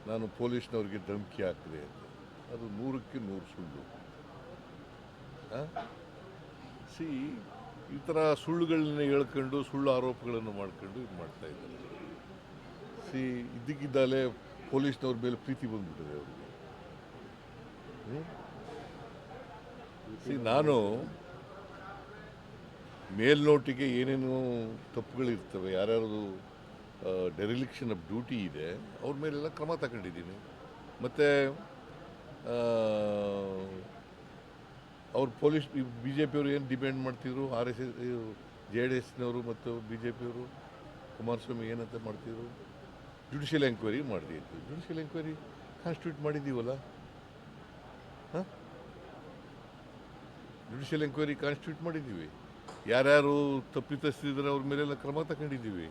ನಾನು ಪೊಲೀಸ್ನವ್ರಿಗೆ ಧಮಕಿ ಹಾಕಿದೆ ಅಂತ. ಅದು 100ಕ್ಕೆ 100 ಸುಳ್ಳು. ಸಿ ಈ ಥರ ಸುಳ್ಳುಗಳನ್ನ ಹೇಳ್ಕೊಂಡು ಸುಳ್ಳು ಆರೋಪಗಳನ್ನು ಮಾಡ್ಕೊಂಡು ಇದು ಮಾಡ್ತಾ ಇದ್ದಾರೆ. ಸಿ ಇದ್ದಕ್ಕಿದ್ದಾಲೆ ಪೊಲೀಸ್ನವ್ರ ಮೇಲೆ ಪ್ರೀತಿ ಬಂದ್ಬಿಟ್ಟಿದೆ ಅವ್ರಿಗೆ. ಸಿ ನಾನು ಮೇಲ್ನೋಟಿಗೆ ಏನೇನು ತಪ್ಪುಗಳಿರ್ತವೆ, ಯಾರ್ಯಾರು ಡೆರಿಲಿಕ್ಷನ್ ಆಫ್ ಡ್ಯೂಟಿ ಇದೆ ಅವ್ರ ಮೇಲೆಲ್ಲ ಕ್ರಮ ತಗೊಂಡಿದ್ದೀನಿ. ಮತ್ತು ಅವ್ರು ಪೊಲೀಸ್ ಬಿ ಜೆ ಪಿಯವರು ಏನು ಡಿಪೆಂಡ್ ಮಾಡ್ತಿದ್ರು, RSS JDSನವರು ಮತ್ತು ಬಿ ಜೆ ಪಿಯವರು ಕುಮಾರಸ್ವಾಮಿ ಏನಂತ ಮಾಡ್ತಿದ್ರು, ಜುಡಿಷಿಯಲ್ ಎಂಕ್ವೈರಿ ಮಾಡಿದ್ದು. ಜುಡಿಷಿಯಲ್ ಎಂಕ್ವೈರಿ ಕಾನ್ಸ್ಟಿಟ್ಯೂಟ್ ಮಾಡಿದ್ದೀವಲ್ಲ, ಹಾಂ, ಜುಡಿಷಿಯಲ್ ಎಂಕ್ವೈರಿ ಕಾನ್ಸ್ಟಿಟ್ಯೂಟ್ ಮಾಡಿದ್ದೀವಿ. ಯಾರ್ಯಾರು ತಪ್ಪಿತಸ್ಥರಿದ್ದಾರೆ ಅವ್ರ ಮೇಲೆಲ್ಲ ಕ್ರಮ ತಗೊಂಡಿದ್ದೀವಿ.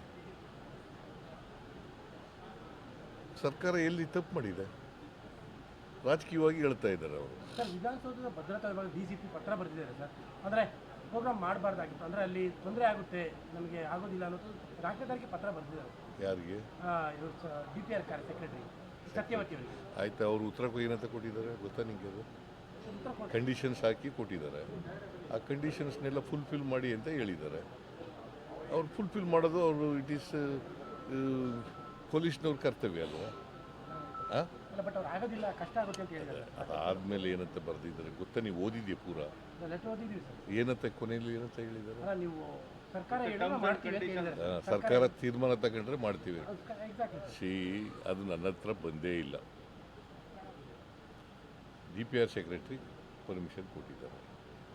ಸರ್ಕಾರ ಎಲ್ಲಿ ತಪ್ಪು ಮಾಡಿದೆ? ರಾಜಕೀಯವಾಗಿ ಹೇಳ್ತಾ ಇದ್ದಾರೆ ಅವರು. ಸರ್, ವಿಧಾನಸೌಧದ ಭದ್ರತಾ ವಿಭಾಗ DCP ಪತ್ರ ಬರೆದಿದ್ದಾರೆ ಸರ್. ಅಂದರೆ ಪ್ರೋಗ್ರಾಮ್ ಮಾಡಬಾರ್ದಾಗಿತ್ತು, ಅಂದರೆ ಅಲ್ಲಿ ತೊಂದರೆ ಆಗುತ್ತೆ, ನಮಗೆ ಆಗೋದಿಲ್ಲ ಅನ್ನೋದು ರಾಜ್ಯದವರಿಗೆ ಪತ್ರ ಬರೆದಿದ್ದಾರೆ. ಯಾರಿಗೆ? DPR ಸೆಕ್ರೆಟರಿ ಸತ್ಯವತಿ ಅವರಿಗೆ. ಆಯ್ತಾ, ಅವರು ಉತ್ತರ ಏನಂತ ಕೊಟ್ಟಿದ್ದಾರೆ ಗೊತ್ತಾ ನಿಮಗೆ? ಅದು ಕಂಡೀಷನ್ಸ್ ಹಾಕಿ ಕೊಟ್ಟಿದ್ದಾರೆ. ಆ ಕಂಡೀಷನ್ಸ್ನೆಲ್ಲ ಫುಲ್ಫಿಲ್ ಮಾಡಿ ಅಂತ ಹೇಳಿದ್ದಾರೆ. ಅವ್ರು ಫುಲ್ಫಿಲ್ ಮಾಡೋದು ಅವರು ಇಟ್ ಈಸ್ ಪೊಲೀಸ್ನವ್ರ ಕರ್ತವ್ಯ ಅಲ್ವಾ? ಹಾಂ, ಬಟ್ ಅವ್ರು ಆಗೋದಿಲ್ಲ, ಕಷ್ಟ ಆಗುತ್ತೆ ಅಂತ ಹೇಳಿದ್ದಾರೆ. ಅದಾದಮೇಲೆ ಏನಂತ ಬರೆದಿದ್ದಾರೆ ಗೊತ್ತಾ? ನೀವು ಓದಿದ್ಯಾ ಪೂರ? ಲೆಟರ್ ಓದಿದ್ದೀವಿ ಸರ್. ಏನಂತ ಕೊನೆಯಲ್ಲಿ ಏನಂತ ಹೇಳಿದ್ದಾರೆ? ನೀವು ಸರ್ಕಾರ ಮಾಡ್ತೀವಿ ಅಂತ ಹೇಳಿದ್ದಾರೆ. ಸರ್ಕಾರ ತೀರ್ಮಾನ ತಗೊಂಡ್ರೆ ಮಾಡ್ತೀವಿ. ಎಕ್ಸಾಕ್ಟ್ಲಿ. ಅದು ನನ್ನ ಹತ್ರ ಬಂದೇ ಇಲ್ಲ. DPR ಸೆಕ್ರೆಟ್ರಿ ಪರ್ಮಿಷನ್ ಕೊಟ್ಟಿದ್ದಾರೆ.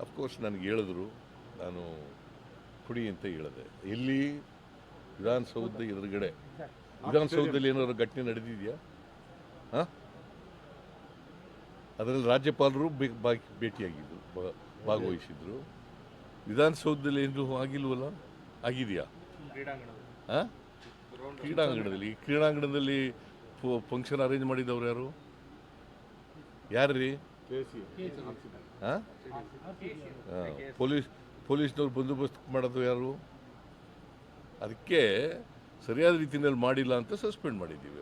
ಅಫ್ಕೋರ್ಸ್ ನನಗೆ ಹೇಳಿದ್ರು, ನಾನು ಕೊಡಿ ಅಂತ ಹೇಳಿದೆ. ಎಲ್ಲಿ? ವಿಧಾನಸೌಧದ ಎದುರುಗಡೆ. ವಿಧಾನಸೌಧದಲ್ಲಿ ಏನಾದ್ರು ಘಟನೆ ನಡೆದಿದೆಯಾ? ಹಾಂ, ಅದರಲ್ಲಿ ರಾಜ್ಯಪಾಲರು ಭೇಟಿಯಾಗಿದ್ದರು, ಭಾಗವಹಿಸಿದ್ರು. ವಿಧಾನಸೌಧದಲ್ಲಿ ಏನು ಆಗಿಲ್ವಲ್ಲ? ಆಗಿದೆಯಾ? ಹಾಂ, ಕ್ರೀಡಾಂಗಣದಲ್ಲಿ ಫಂಕ್ಷನ್ ಅರೇಂಜ್ ಮಾಡಿದವ್ರು ಯಾರು? ಯಾರ್ರೀ? ಹಾಂ, ಪೊಲೀಸ್ನವ್ರು ಬಂದೋಬಸ್ತ್ ಮಾಡೋದು ಯಾರು? ಅದಕ್ಕೆ ಸರಿಯಾದ ರೀತಿಯಲ್ಲಿ ಮಾಡಿಲ್ಲ ಅಂತ ಸಸ್ಪೆಂಡ್ ಮಾಡಿದ್ದೀವಿ.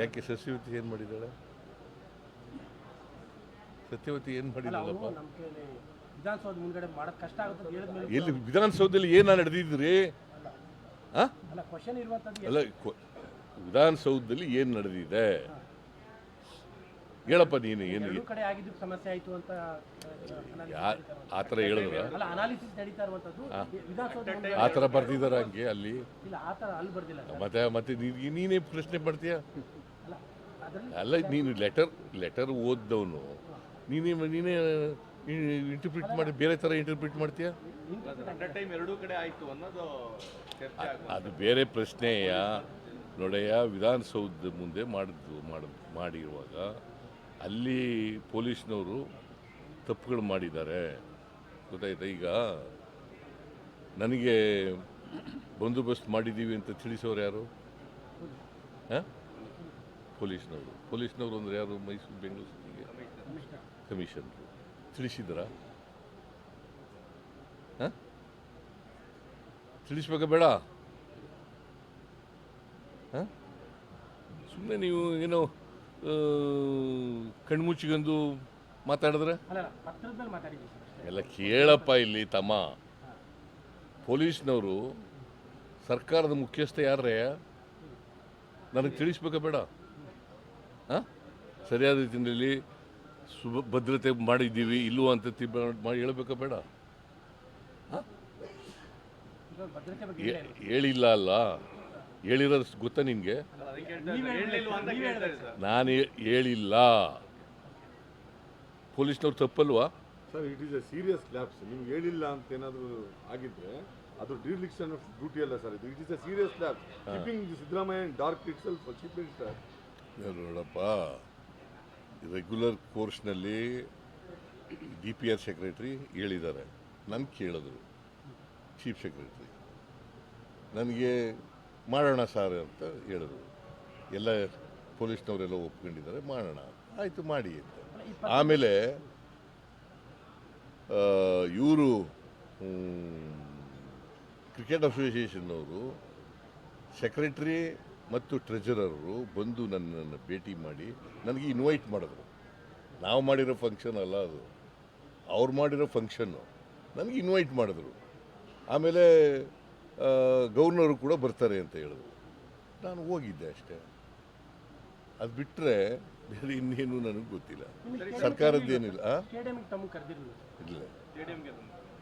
ಯಾಕೆ? ಸತ್ಯವತಿ ಏನು ಮಾಡಿದ್ದಾಳೆ? ಸತ್ಯವತಿ ಏನು ಮಾಡಿದಾಳಪ್ಪ? ಎಲ್ಲಿ? ವಿಧಾನಸೌಧದಲ್ಲಿ ಏನು ನಡೆದಿದ್ರಿ? ಅಲ್ಲ, ವಿಧಾನಸೌಧದಲ್ಲಿ ಏನು ನಡೆದಿದೆ ಹೇಳಪ್ಪ ನೀನು. ಏನು ಆ ಥರ ಹೇಳಿದ್ರ? ಆ ಥರ ಬರ್ದಿದಾರ ಹಂಗೆ ಅಲ್ಲಿ? ಮತ್ತೆ ನೀನೇ ಪ್ರಶ್ನೆ ಮಾಡ್ತೀಯ? ಅಲ್ಲ, ನೀನು ಲೆಟರ್ ಓದ್ದವನು ನೀನೇ ಇಂಟರ್ಪ್ರಿಟ್ ಮಾಡಿ ಬೇರೆ ಥರ ಇಂಟರ್ಪ್ರಿಟ್ ಮಾಡ್ತೀಯ? ಅದು ಬೇರೆ ಪ್ರಶ್ನೆಯ. ನೋಡಯ್ಯ, ವಿಧಾನಸೌಧದ ಮುಂದೆ ಮಾಡಿರುವಾಗ ಅಲ್ಲಿ ಪೊಲೀಸ್ನವರು ತಪ್ಪುಗಳು ಮಾಡಿದ್ದಾರೆ, ಗೊತ್ತಾಯ್ತಾ? ಈಗ ನನಗೆ ಬಂದೋಬಸ್ತ್ ಮಾಡಿದ್ದೀವಿ ಅಂತ ತಿಳಿಸೋರು ಯಾರು? ಹಾಂ, ಪೊಲೀಸ್ನವರು ಅಂದರೆ ಯಾರು? ಮೈಸೂರು ಬೆಂಗಳೂರು ಸಿಟಿಗೆ ಕಮಿಷನರು ತಿಳಿಸಿದ್ರ? ಹಾಂ, ತಿಳಿಸ್ಬೇಕಾ ಬೇಡ? ಹಾಂ, ಸುಮ್ಮನೆ ನೀವು ಏನೋ ಕಣ್ಮುಚ್ಚಿಗಂದು ಮಾತಾಡಿದ್ರೆ ಎಲ್ಲ ಕೇಳಪ್ಪ. ಇಲ್ಲಿ ತಮ್ಮ, ಪೊಲೀಸ್ನವರು ಸರ್ಕಾರದ ಮುಖ್ಯಸ್ಥ ಯಾರೇ? ನನಗೆ ತಿಳಿಸ್ಬೇಕಾ ಬೇಡ? ಹಾಂ, ಸರಿಯಾದ ರೀತಿಯಲ್ಲಿ ಭದ್ರತೆ ಮಾಡಿದ್ದೀವಿ ಇಲ್ವೋ ಅಂತ ಹೇಳಬೇಕಾ ಬೇಡ? ಹೇಳಿಲ್ಲ ಅಲ್ಲ, ಹೇಳಿರೋದು ಗೊತ್ತಾ ನಿನಗೆ? ನಾನು ಹೇಳಿಲ್ಲ. ಪೊಲೀಸ್ನವ್ರು ತಪ್ಪಲ್ವಾ sir? It is a serious lapse. ನಿಮ್ಗೆ ಹೇಳಿಲ್ಲ ಅಂತ ಏನಾದರೂ ಆಗಿದ್ರೆ ಅದು ಡಿಲಿಕ್ಷನ್ ಆಫ್ ಡ್ಯೂಟಿ ಅಲ್ಲ sir. It is a serious lapse. Keeping Siddaramaiah dark itself chief minister. ನೋಡಪ್ಪ, ರೆಗ್ಯುಲರ್ ಕೋರ್ಸ್ನಲ್ಲಿ DPR ಸೆಕ್ರೆಟ್ರಿ ಹೇಳಿದ್ದಾರೆ. ನನಗೆ ಕೇಳಿದ್ರು ಚೀಫ್ ಸೆಕ್ರೆಟ್ರಿ, ನನಗೆ ಮಾಡೋಣ ಸರ್ ಅಂತ ಹೇಳಿದ್ರು. ಎಲ್ಲ ಪೊಲೀಸ್ನವರೆಲ್ಲ ಒಪ್ಕೊಂಡಿದ್ದಾರೆ, ಮಾಡೋಣ ಆಯಿತು ಮಾಡಿ ಅಂತ. ಆಮೇಲೆ ಇವರು ಕ್ರಿಕೆಟ್ ಅಸೋಸಿಯೇಷನ್ನವರು ಸೆಕ್ರೆಟ್ರಿ ಮತ್ತು ಟ್ರೆಜರರು ಬಂದು ನನ್ನನ್ನು ಭೇಟಿ ಮಾಡಿ ನನಗೆ ಇನ್ವೈಟ್ ಮಾಡಿದ್ರು. ನಾವು ಮಾಡಿರೋ ಫಂಕ್ಷನ್ ಅಲ್ಲ ಅದು, ಅವ್ರು ಮಾಡಿರೋ ಫಂಕ್ಷನ್ನು ನನಗೆ ಇನ್ವೈಟ್ ಮಾಡಿದ್ರು. ಆಮೇಲೆ ಗವರ್ನರು ಕೂಡ ಬರ್ತಾರೆ ಅಂತ ಹೇಳಿದ್ರು. ನಾನು ಹೋಗಿದ್ದೆ ಅಷ್ಟೇ. ಅದು ಬಿಟ್ಟರೆ ಬೇರೆ ಇನ್ನೇನು ನನಗೆ ಗೊತ್ತಿಲ್ಲ. ಸರ್ಕಾರದ್ದೇನಿಲ್ಲ. ಸ್ಟೇಡಿಯಂಗೆ ತಮ್ಮ ಕರೆದಿರಲಿಲ್ಲ ಇಲ್ಲ, ಸ್ಟೇಡಿಯಂಗೆ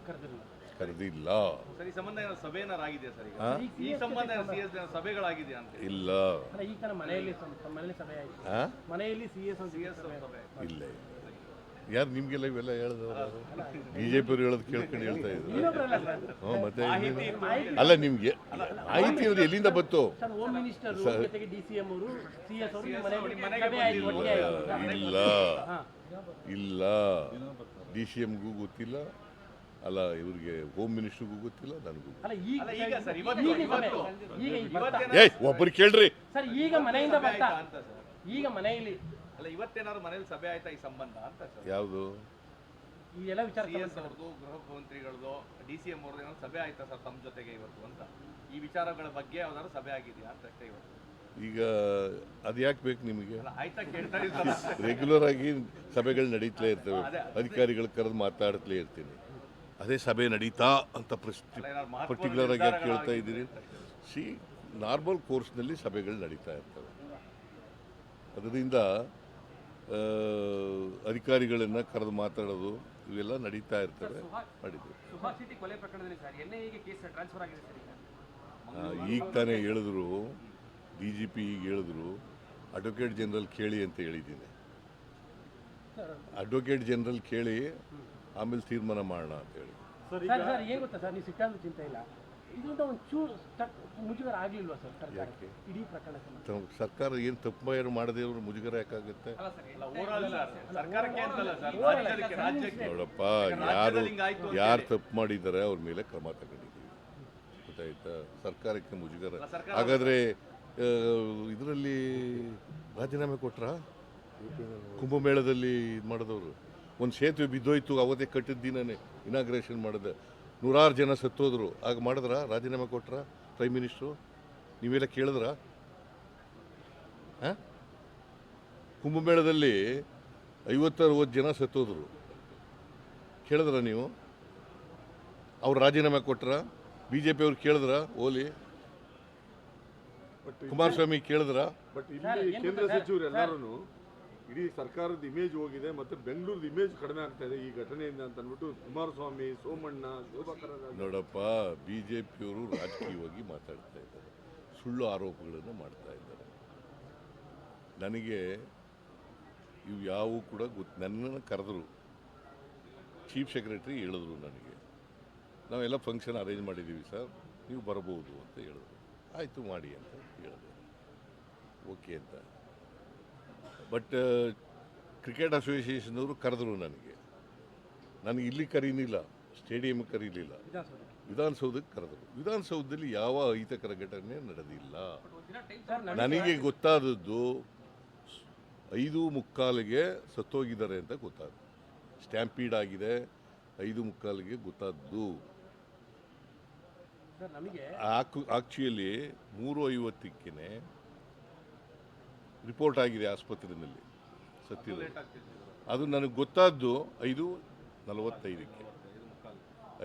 ಕರೆದಿರಲಿಲ್ಲ ಕರೆದಿಲ್ಲ. ಸರ್, ಈ ಸಂಬಂಧ ಏನೋ ಸಭೆ ಏನಾರು ಆಗಿದೆಯಾ ಸರ್? ಈಗ ಈ ಸಂಬಂಧ CS ಸಭೆಗಳಾಗಿದೆಯಾ ಅಂತ? ಇಲ್ಲ. ಅಲ್ಲ ಈ ಕಾಲ ಮನೆಯಲ್ಲಿ ಮನೆಯಲ್ಲಿ ಸಭೆ ಆಯಿತು, ಆ? ಮನೆಯಲ್ಲಿ CS ಸಭೆ ಇಲ್ಲ. ಯಾರು ನಿಮಗೆಲ್ಲ ಇವೆಲ್ಲ ಹೇಳಿದವರು? BJP ಹೇಳೋದು ಕೇಳ್ಕೊಂಡು ಹೇಳ್ತಾ ಇದ್ರು. ಇನ್ನೊಬ್ರಲ್ಲ ಸರ್, ಹ್ಞೂ, ಮತ್ತೆ ಅಲ್ಲ ನಿಮಗೆ ಮಾಹಿತಿ ಅವ್ರು ಎಲ್ಲಿಂದ ಬಂತು? ಸರ್ ಹೋಮ್ ಮಿನಿಸ್ಟರ್ ಜೊತೆಗೆ DCM ಅವರು CS ಅವರು ಮನೆಗೆ ಸಭೆ ಆಯ್ತು, ಒಟ್ಟಿಗೆ ಆಯ್ತು. ಇಲ್ಲ ಹಾ. ಇಲ್ಲ, DCMಗೂ ಗೊತ್ತಿಲ್ಲ, ಅಲ್ಲ ಇವ್ರಿಗೆ ಹೋಮ್ ಮಿನಿಸ್ಟ್ರಿಗೂ ಗೊತ್ತಿಲ್ಲ, ನನಗೂ ಗೊತ್ತಿಲ್ಲ. ಅಲ್ಲ ಈಗ ಈಗ ಸರ್, ಈಗ ಸಭೆ ಈಗ ಏಯ್ ಒಬ್ಬರು ಕೇಳ್ರಿ. ಸರ್ ಈಗ ಮನೆಯಿಂದ ಬರ್ತಾ ಅಂತ ಸರ್. ಈಗ ಮನೆಯಲ್ಲಿ ಅಲ್ಲ, ಇವತ್ತೇನಾದ್ರು ಮನೇಲಿ ಸಭೆ ಆಯ್ತಾ ಈ ಸಂಬಂಧ ಅಂತ ಸರ್? ಯಾವುದು? ಈ ಎಲ್ಲ ವಿಚಾರ CS ಅವ್ರದ್ದು, ಗೃಹ ಮಂತ್ರಿಗಳದ್ದು, DCM ಅವ್ರದ್ದು ಏನಾದ್ರು ಸಭೆ ಆಯ್ತಾ ಸರ್ ತಮ್ಮ ಜೊತೆಗೆ ಇವತ್ತು ಅಂತ? ಈ ವಿಚಾರಗಳ ಬಗ್ಗೆ ಯಾವ್ದಾದ್ರು ಸಭೆ ಆಗಿದೆಯಾ ಅಂತ ಅಷ್ಟೇ ಇವತ್ತು. ಈಗ ಅದು ಯಾಕೆ ಬೇಕು ನಿಮಗೆ? ಅಲ್ಲ, ಆಯ್ತಾ ಕೇಳ್ತಾ ಇದ್ದಾರೆ. ರೆಗ್ಯುಲರ್ ಆಗಿ ಸಭೆಗಳು ನಡೀತಲೇ ಇರ್ತವೆ, ಅಧಿಕಾರಿಗಳು ಕರೆದು ಮಾತಾಡ್ತಲೇ ಇರ್ತೀನಿ. ಅದೇ ಸಭೆ ನಡೀತಾ ಅಂತ ಪರ್ಟಿಕ್ಯುಲರ್ ಆಗಿ ಯಾಕೆ ಕೇಳ್ತಾ ಇದ್ದೀರಿ? ನಾರ್ಮಲ್ ಕೋರ್ಸ್ನಲ್ಲಿ ಸಭೆಗಳು ನಡೀತಾ ಇರ್ತವೆ. ಅದರಿಂದ ಅಧಿಕಾರಿಗಳನ್ನು ಕರೆದು ಮಾತಾಡೋದು ಇವೆಲ್ಲ ನಡೀತಾ ಇರ್ತವೆ. ಮಾಡಿದ್ವಿ. ಸುಭಾಷ್ ಶೆಟ್ಟಿ ಕೊಲೆ ಪ್ರಕರಣದಲ್ಲಿ ಸರ್ NIAಗೆ ಕೇಸ್ ಟ್ರಾನ್ಸ್ಫರ್ ಆಗಿದೆ ಸರ್ ಈಗ. ಈಗ ತಾನೇ ಹೇಳಿದ್ರು, DGP ಈಗ ಹೇಳಿದ್ರು, ಅಡ್ವೊಕೇಟ್ ಜನರಲ್ ಕೇಳಿ ಅಂತ ಹೇಳಿದ್ದೀನಿ. ಅಡ್ವೊಕೇಟ್ ಜನರಲ್ ಕೇಳಿ ಆಮೇಲೆ ತೀರ್ಮಾನ ಮಾಡೋಣ ಅಂತ ಹೇಳಿ. ಸರ್ ಏನ್ ಗೊತ್ತಾ ಸರ್, ನೀವು ಸಿಕ್ಕಾದ್ರೂ ಚಿಂತೆ ಇಲ್ಲ, ಇದರಿಂದ ಒಂದು ಚೂರು ಮುಜುಗರ ಆಗ್ಲಿಲ್ವಾ ಸರ್ ಸರ್ಕಾರಕ್ಕೆ ಇಡೀ ಪ್ರಕರಣಕ್ಕೆ? ಸರ್ಕಾರ ಏನು ತಪ್ಪು ಏನು ಮಾಡದೆ ಇವರು ಮುಜುಗರ ಯಾಕಾಗುತ್ತೆ? ಅಲ್ಲ, ಓವರಾಲ್ ಸರ್, ಸರ್ಕಾರಕ್ಕೆ ಅಂತಲ್ಲ ಸರ್, ರಾಜ್ಯಕ್ಕೆ. ನೋಡಪ್ಪ, ಯಾರು ತಪ್ಪು ಮಾಡಿದ್ದಾರೆ ಅವ್ರ ಮೇಲೆ ಕ್ರಮ ತಗೊಂಡಿದ್ದೀವಿ, ಗೊತ್ತಾಯ್ತಾ? ಸರ್ಕಾರಕ್ಕೆ ಮುಜುಗರ. ಹಾಗಾದ್ರೆ ಇದರಲ್ಲಿ ರಾಜೀನಾಮೆ ಕೊಟ್ರಾ? ಕುಂಭಮೇಳದಲ್ಲಿ ಇದು ಮಾಡಿದವರು ಒಂದು ಸೇತುವೆ ಬಿದ್ದೋಯ್ತು, ಅವತ್ತೇ ಕಟ್ಟಿದ ದಿನನೇ ಇನಾಗ್ರೇಷನ್ ಮಾಡಿದೆ, 100 ಜನ ಸತ್ತೋದ್ರು. ಆಗ ಮಾಡಿದ್ರ? ರಾಜೀನಾಮೆ ಕೊಟ್ರ ಪ್ರೈಮ್ ಮಿನಿಸ್ಟ್ರು? ನೀವೆಲ್ಲ ಕೇಳಿದ್ರ? ಕುಂಭಮೇಳದಲ್ಲಿ 50-60 ಜನ ಸತ್ತೋದ್ರು, ಕೇಳಿದ್ರ ನೀವು? ಅವ್ರು ರಾಜೀನಾಮೆ ಕೊಟ್ರ? BJP ಅವ್ರು ಕೇಳಿದ್ರ? ಓಲಿ ಕುಮಾರಸ್ವಾಮಿ ಕೇಳಿದ್ರ? ಬಟ್ ಇಲ್ಲಿ ಕೇಂದ್ರ ಸಚಿವರು ಎಲ್ಲರೂ ಇಡೀ ಸರ್ಕಾರದ ಇಮೇಜ್ ಹೋಗಿದೆ, ಮತ್ತೆ ಬೆಂಗಳೂರದ ಇಮೇಜ್ ಕಡಿಮೆ ಆಗ್ತಾ ಇದೆ ಈ ಘಟನೆಯಿಂದ ಅಂತ ಅಂದ್ಬಿಟ್ಟು ಕುಮಾರಸ್ವಾಮಿ, ಸೋಮಣ್ಣ, ಶೋಭಾ ಕರಂದ್ಲಾಜೆ. ನೋಡಪ್ಪ, BJPಯವರು ರಾಜಕೀಯವಾಗಿ ಮಾತಾಡ್ತಾ ಇದ್ದಾರೆ, ಸುಳ್ಳು ಆರೋಪಗಳನ್ನು ಮಾಡ್ತಾ ಇದ್ದಾರೆ. ನನಗೆ ಇವು ಯಾವುವು ಕೂಡ ನನ್ನನ್ನು ಕರೆದ್ರು, ಚೀಫ್ ಸೆಕ್ರೆಟರಿ ಹೇಳಿದ್ರು ನನಗೆ, ನಾವೆಲ್ಲ ಫಂಕ್ಷನ್ ಅರೇಂಜ್ ಮಾಡಿದ್ದೀವಿ ಸರ್, ನೀವು ಬರ್ಬೋದು ಅಂತ ಹೇಳಿದ್ರು. ಆಯಿತು ಮಾಡಿ ಅಂತ ಹೇಳಿದೆ, ಓಕೆ ಅಂತ. ಬಟ್ ಕ್ರಿಕೆಟ್ ಅಸೋಸಿಯೇಷನ್ನವರು ಕರೆದ್ರು ನನಗೆ ಇಲ್ಲಿ ಕರೀನಿಲ್ಲ, ಸ್ಟೇಡಿಯಂ ಕರೀಲಿಲ್ಲ, ವಿಧಾನಸೌಧಕ್ಕೆ ಕರೆದರು. ವಿಧಾನಸೌಧದಲ್ಲಿ ಯಾವ ಅಹಿತಕರ ಘಟನೆ ನಡೆದಿಲ್ಲ. ನನಗೆ ಗೊತ್ತಾದದ್ದು 5:45ಗೆ ಸತ್ತೋಗಿದ್ದಾರೆ ಅಂತ ಗೊತ್ತಾದ, ಸ್ಟ್ಯಾಂಪೀಡ್ ಆಗಿದೆ 5:45ಗೆ ಗೊತ್ತಾದ್ದು. ಆಕ್ಚುಲಿ 3:50ಕ್ಕೆ ರಿಪೋರ್ಟ್ ಆಗಿದೆ ಆಸ್ಪತ್ರೆಯಲ್ಲಿ ಸತ್ತಿದೆ. ಅದು ನನಗೆ ಗೊತ್ತಾದ್ದು 5:45ಕ್ಕೆ.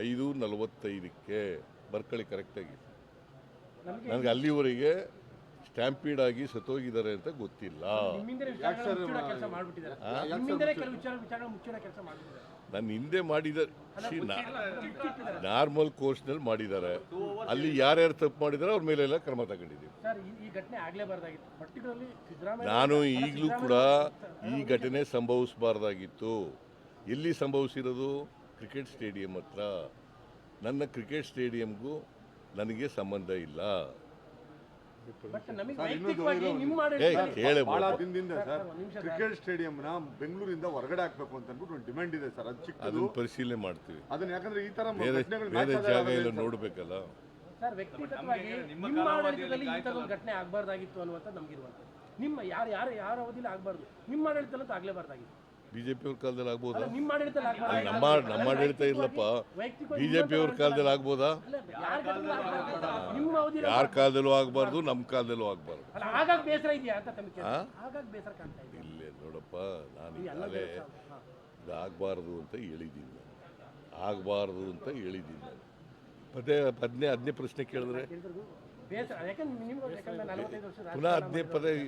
5:45ಕ್ಕೆ ಬರ್ಕಳಿ ಕರೆಕ್ಟಾಗಿ. ನನಗೆ ಅಲ್ಲಿವರೆಗೆ ಸ್ಟ್ಯಾಂಪೀಡ್ ಆಗಿ ಸತ್ತೋಗಿದ್ದಾರೆ ಅಂತ ಗೊತ್ತಿಲ್ಲ. ನನ್ನ ಹಿಂದೆ ಮಾಡಿದ್ದಾರೆ, ನಾರ್ಮಲ್ ಕೋರ್ಸ್ನಲ್ಲಿ ಮಾಡಿದ್ದಾರೆ. ಅಲ್ಲಿ ಯಾರ್ಯಾರು ತಪ್ಪು ಮಾಡಿದ್ದಾರೆ ಅವ್ರ ಮೇಲೆಲ್ಲ ಕ್ರಮ ತಗೊಂಡಿದ್ದೀವಿ. ನಾನು ಈಗಲೂ ಕೂಡ ಈ ಘಟನೆ ಸಂಭವಿಸಬಾರ್ದಾಗಿತ್ತು. ಎಲ್ಲಿ ಸಂಭವಿಸಿರೋದು? ಕ್ರಿಕೆಟ್ ಸ್ಟೇಡಿಯಂ ಹತ್ರ. ನನ್ನ ಕ್ರಿಕೆಟ್ ಸ್ಟೇಡಿಯಂಗೂ ನನಗೆ ಸಂಬಂಧ ಇಲ್ಲ. ಬಹಳ ದಿನದಿಂದ ಸರ್ ಕ್ರಿಕೆಟ್ ಸ್ಟೇಡಿಯಂನ ಬೆಂಗಳೂರಿಂದ ಹೊರಗಡೆ ಹಾಕ್ಬೇಕು ಅಂತ ಅಂದ್ಬಿಟ್ಟು ಒಂದು ಡಿಮ್ಯಾಂಡ್ ಇದೆ ಸರ್. ಅದು ಚಿಕ್ಕದು, ಅದನ್ನ ಪರಿಶೀಲನೆ ಮಾಡ್ತೀವಿ. ಅದನ್ನ ಯಾಕಂದ್ರೆ ಈ ತರ ಬೇರೆ ಜಾಗ ಎಲ್ಲ ನೋಡ್ಬೇಕಲ್ಲ ಸರ್. ವ್ಯಕ್ತಿಗತವಾಗಿ ನಿಮ್ಮ ಆಡಳಿತದಲ್ಲಿ ಈ ಥರದ ಘಟನೆ ಆಗಬಾರ್ದಾಗಿತ್ತು ಅನ್ನುವಂಥ ನಮಗಿರುವಂಥ, ನಿಮ್ಮ ಯಾರ ಅವಧಿಯಲ್ಲಿ ಆಗಬಾರ್ದು, ನಿಮ್ಮ ಆಡಳಿತದಲ್ಲಂತೂ ಆಗಲೇಬಾರ್ದಾಗಿತ್ತು. ಬಿ ಜೆ ಪಿಯವ್ರ ಕಾಲದಲ್ಲಿ ಆಗ್ಬೋದಾ ಅಲ್ಲ, ನಿಮ್ಮ ಆಡಳಿತದಲ್ಲಿ ಆಗ್ಬೋದಾ? ಅಲ್ಲ, ನಮ್ಮ ಆಡಳಿತ ಇಲ್ಲಪ್ಪ. ವೈಯಕ್ತಿಕವಾಗಿ ಬಿ ಜೆ ಪಿಯವ್ರ ಕಾಲದಲ್ಲಿ ಆಗ್ಬೋದಾ? ಅಲ್ಲ, ಯಾರ ಕಾಲದಲ್ಲೂ ಆಗ್ಬಾರ್ದು. ನಿಮ್ಮ ಅವಧಿಯಲ್ಲಿ ಯಾರ ಕಾಲದಲ್ಲೂ ಆಗಬಾರ್ದು, ನಮ್ಮ ಕಾಲದಲ್ಲೂ ಆಗಬಾರ್ದು. ಅಲ್ಲ, ಆಗಾಗ ಬೇಸರ ಇದೆಯಾ ಅಂತ ತಮಗೆ ಹಾ? ಆಗಾಗ ಬೇಸರ ಕಾಣ್ತಾ ಇದೆ ಇಲ್ಲೇ ನೋಡಪ್ಪ, ನಾನು ಈ ಎಲ್ಲ ಈಗಾಗಲೇ ಬೇಸರ. ಹಾ. ಇದು ಆಗಬಾರ್ದು ಅಂತ ಹೇಳಿದ್ದೀನಿ ನಾನು, ಆಗಬಾರ್ದು ಅಂತ ಹೇಳಿದ್ದೀನಿ ನಾನು. ಅದನ್ನೇ ಪ್ರಶ್ನೆ ಕೇಳಿದ್ರೆ ಎಲ್ರಿಗೂ ಬೇಸರ ಯಾಕಂದ್ರೆ ನಿಮ್ಗೆ ಯಾಕಂದ್ರೆ 45 ವರ್ಷ ಪುನಃ ರಾಜಕಾರಣ ಅದನ್ನೇ ಮಾಡಿರೋರು. ಬೇರೆ